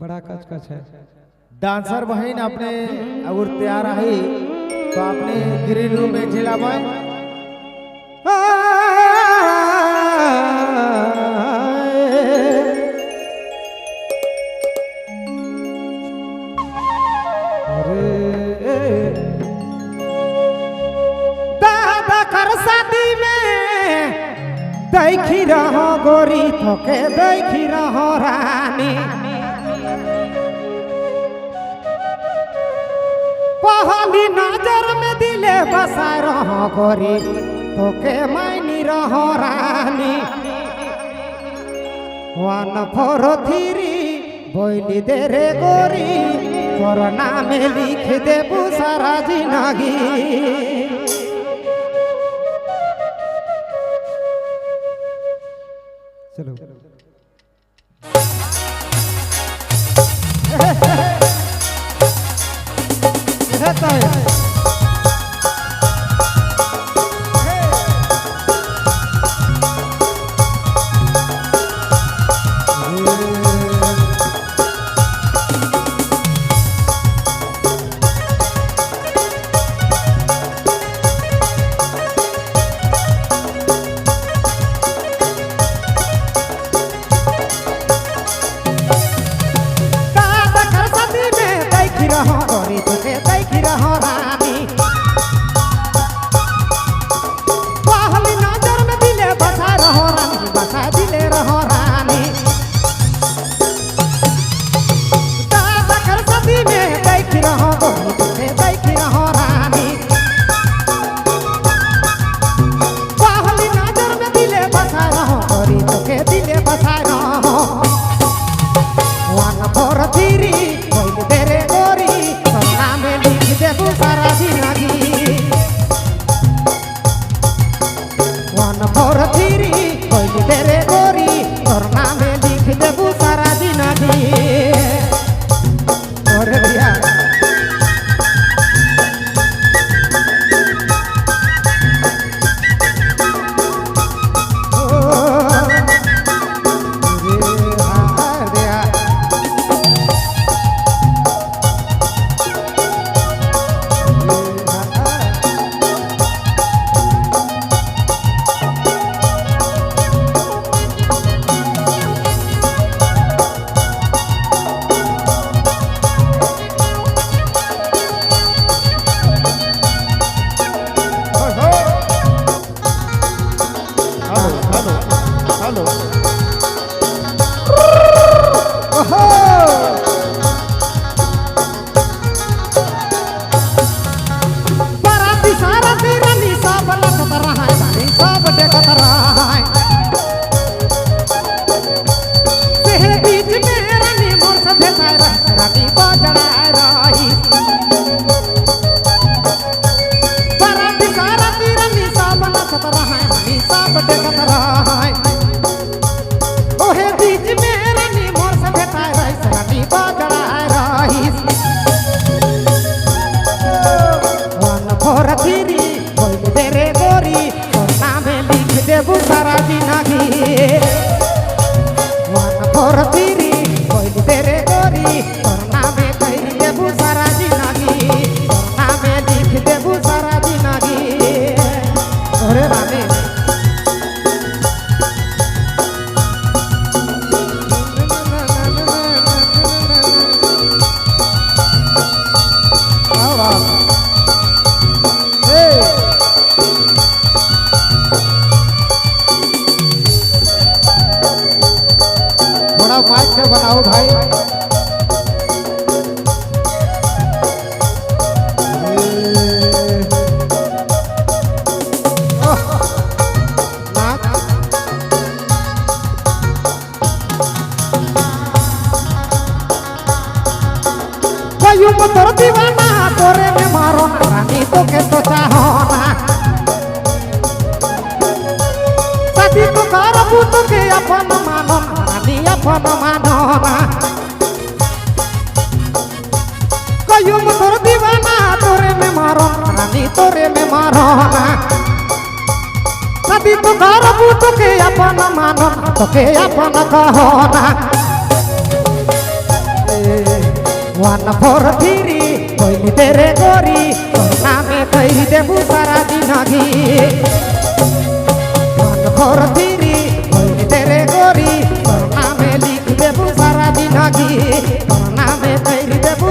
बड़ा कच है। डांसर बहन अपने अगर तैयार रही तो अपने ग्रीन रूम में झिलावे। दादा कर शादी में देखी रहो गोरी थोके देखी रहो रानी पहली नजर में दिले बसा रहो गोरी तोके मायनी रहो रानी 1 4 3 बोली दे रे गोरी कोरोना में लिख दे सारा जिंदगी। चलो माइक से बनाओ भाई। तोर दीवाना तोरे में मारो ना रानी तो के तो चाहो ना शादी तो करबू तो के अपन मानो रानी अपन मानो ना कयूम तोर दीवाना तोरे में मारो रानी तोरे में मारो ना शादी तो करबू तो के अपन मानो तो के अपन कहो ना ওয়ান ফোর থ্রি বইলিতে রে গরি তোর নামে কইরি দেবু সারা দিন ঘি ওয়ান ফোর থ্রি বইলিতে রে গরি তোর নামে লিখ দেবু সারা দিন ঘি তোর নামে কইরি দেবু